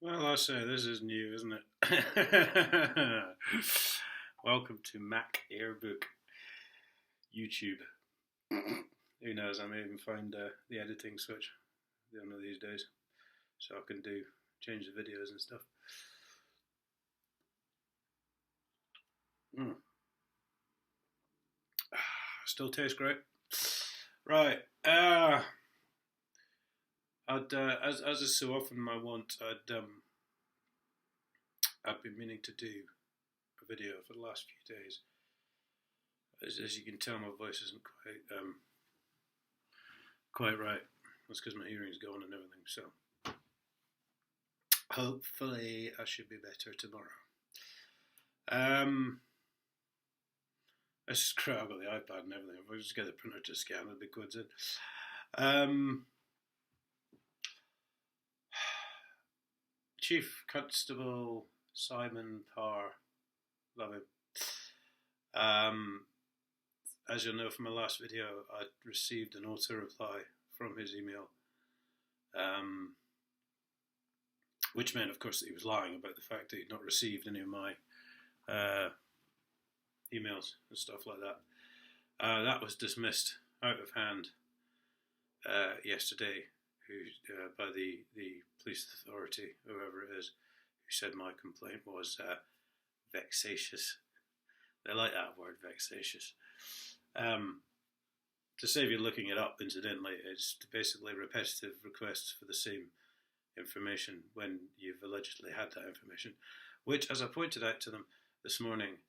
Well, I say this is new, isn't it? Welcome to Mac Airbook YouTube. Who knows? I may even find the editing switch. I don't know these days, so I can change the videos and stuff. Mm. Still tastes great. Right. As is so often my wont, I've been meaning to do a video for the last few days. As you can tell, my voice isn't quite right. That's because my hearing's gone and everything. So hopefully I should be better tomorrow. This is crap. I've got the iPad and everything. If I just get the printer to scan, it'd be quids in. Chief Constable Simon Parr, love him. As you'll know from my last video, I received an auto reply from his email, which meant, of course, that he was lying about the fact that he'd not received any of my emails and stuff like that. That was dismissed out of hand yesterday by the police authority, whoever it is, who said my complaint was vexatious. They like that word, vexatious. To save you looking it up, incidentally, it's basically repetitive requests for the same information when you've allegedly had that information, which, as I pointed out to them this morning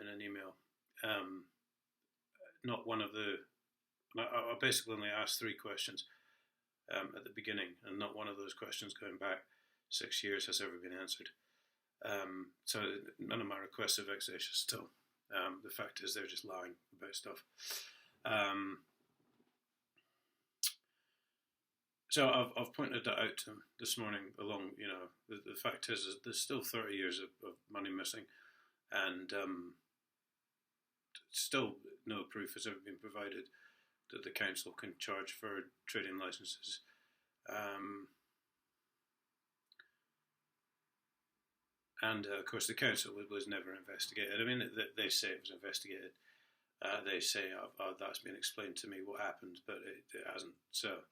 in an email, not one of the... I basically only asked 3 questions at the beginning, and not one of those questions going back 6 years has ever been answered. So none of my requests are vexatious still. The fact is they're just lying about stuff. So I've pointed that out to them this morning along, the fact is there's still 30 years of money missing, and still no proof has ever been provided that the council can charge for trading licences. And of course the council was never investigated. I mean, they say it was investigated. They say, oh, that's been explained to me what happened, but it hasn't. So,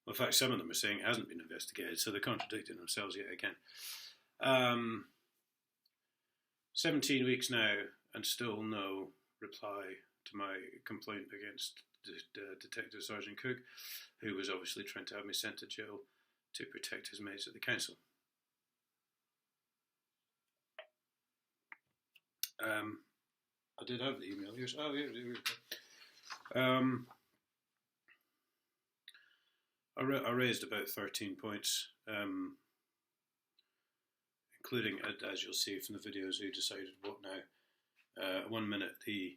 in fact, some of them are saying it hasn't been investigated, so they're contradicting themselves yet again. 17 weeks now, and still no reply to my complaint against Detective Sergeant Cook, who was obviously trying to have me sent to jail to protect his mates at the council. I did have the email. Here's, oh, here we go. I raised about 13 points, including, as you'll see from the videos, who decided what now. 1 minute, the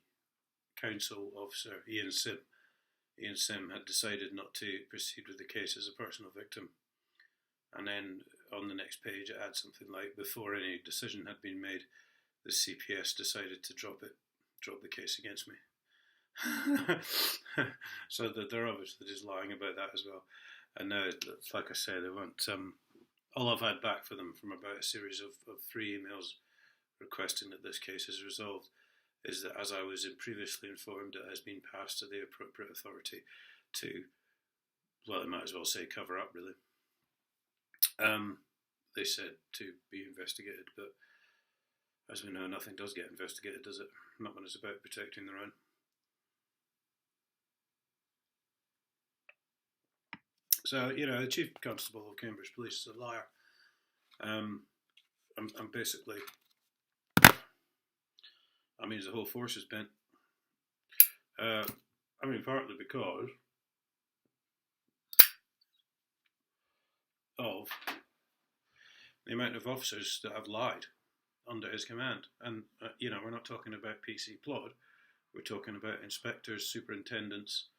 council officer, Ian Sim had decided not to proceed with the case as a personal victim. And then on the next page it had something like, before any decision had been made, the CPS decided to drop the case against me. So that they're obviously just lying about that as well. And now, like I say, they won't. All I've had back for them from about a series of 3 emails requesting that this case is resolved is that, as I was previously informed, it has been passed to the appropriate authority to, well, they might as well say cover up, really. They said to be investigated, but as we know, nothing does get investigated, does it? Not when it's about protecting their own. So, the Chief Constable of Cambridge Police is a liar. I'm basically... the whole force is bent. Partly because of the amount of officers that have lied under his command. And, we're not talking about PC Plod. We're talking about inspectors, superintendents,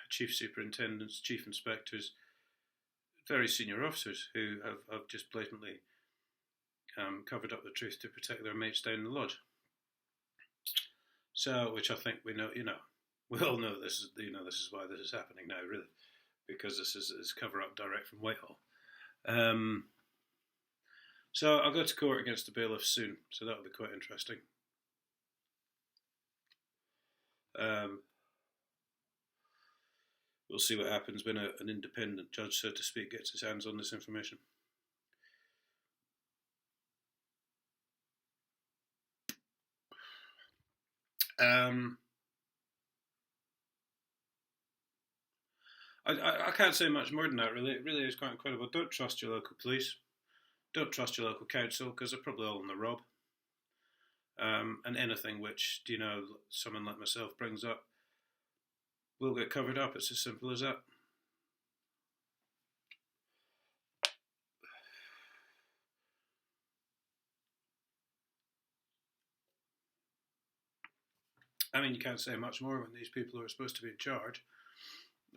chief superintendents, chief inspectors, very senior officers who have just blatantly covered up the truth to protect their mates down the lodge. So, which I think we know, we all know this is why this is happening now, really, because this is cover up direct from Whitehall. So I'll go to court against the bailiff soon, so that'll be quite interesting. We'll see what happens when an independent judge, so to speak, gets his hands on this information. I can't say much more than that, really. It really is quite incredible. Don't trust your local police. Don't trust your local council, because they're probably all on the rob. And anything which, someone like myself brings up will get covered up. It's as simple as that. I mean, you can't say much more when these people who are supposed to be in charge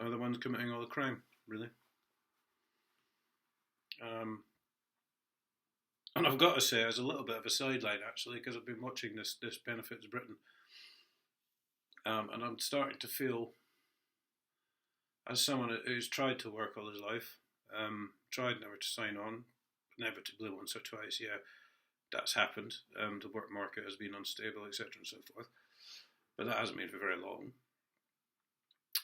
are the ones committing all the crime, really. And I've got to say, as a little bit of a sideline, actually, because I've been watching this Benefits Britain, and I'm starting to feel, as someone who's tried to work all his life, tried never to sign on, inevitably once or twice, yeah, that's happened. The work market has been unstable, etc., and so forth. But that hasn't been for very long.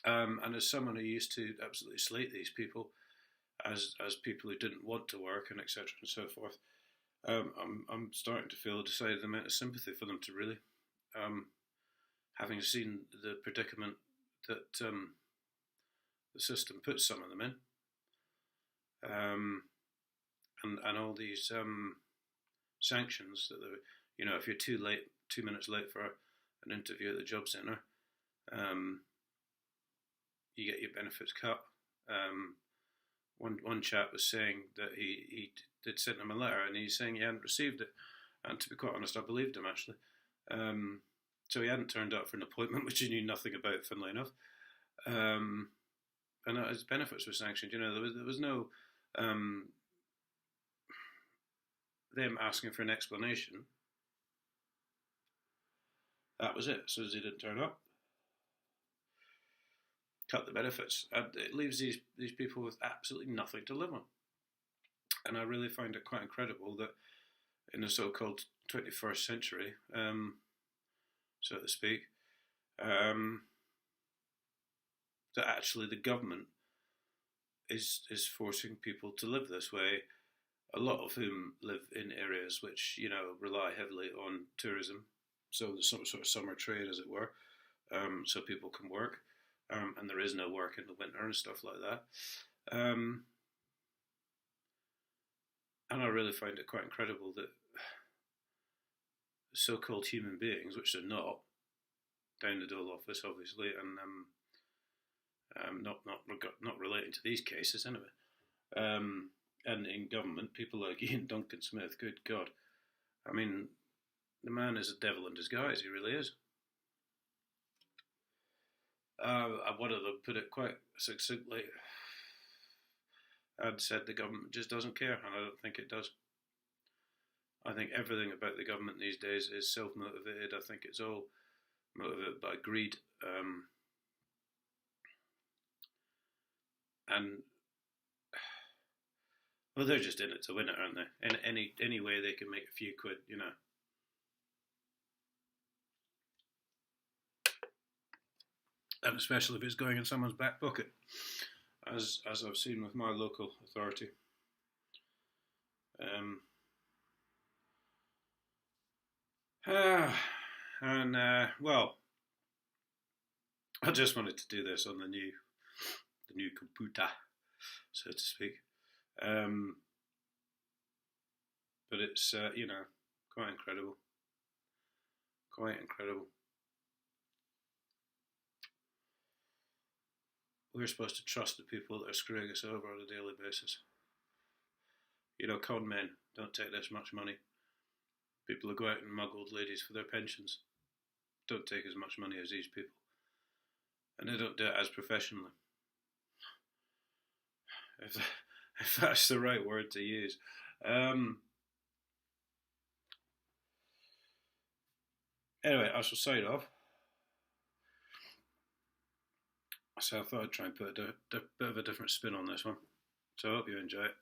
And as someone who used to absolutely slate these people as people who didn't want to work, and etc., and so forth, I'm starting to feel a decided amount of sympathy for them, to really, having seen the predicament that the system puts some of them in, and all these sanctions that if you're 2 minutes late for an interview at the job centre, you get your benefits cut. One chap was saying that he did send him a letter, and he's saying he hadn't received it. And to be quite honest, I believed him, actually. So he hadn't turned up for an appointment, which he knew nothing about, funnily enough. And his benefits were sanctioned. There was no them asking for an explanation. That was it. As soon as he didn't turn up, cut the benefits, and it leaves these people with absolutely nothing to live on. And I really find it quite incredible that in the so-called 21st century, so to speak, that actually the government is forcing people to live this way, a lot of whom live in areas which rely heavily on tourism, so there's some sort of summer trade, as it were, so people can work. And there is no work in the winter and stuff like that. And I really find it quite incredible that so-called human beings, which they're not, down the Dole office, obviously, and not relating to these cases anyway, and in government, people like Ian Duncan Smith, good God. I mean, the man is a devil in disguise, he really is. One of them put it quite succinctly and said the government just doesn't care, and I don't think it does. I think everything about the government these days is self-motivated. I think it's all motivated by greed, and well, they're just in it to win it, aren't they? In any way they can make a few quid, And especially if it's going in someone's back pocket, as I've seen with my local authority. Well, I just wanted to do this on the new computer, so to speak. But it's quite incredible. Quite incredible. We're supposed to trust the people that are screwing us over on a daily basis. Con men don't take this much money. People who go out and mug old ladies for their pensions don't take as much money as these people. And they don't do it as professionally. If that's the right word to use. Anyway, I shall sign off. So I thought I'd try and put a bit of a different spin on this one. So I hope you enjoy it.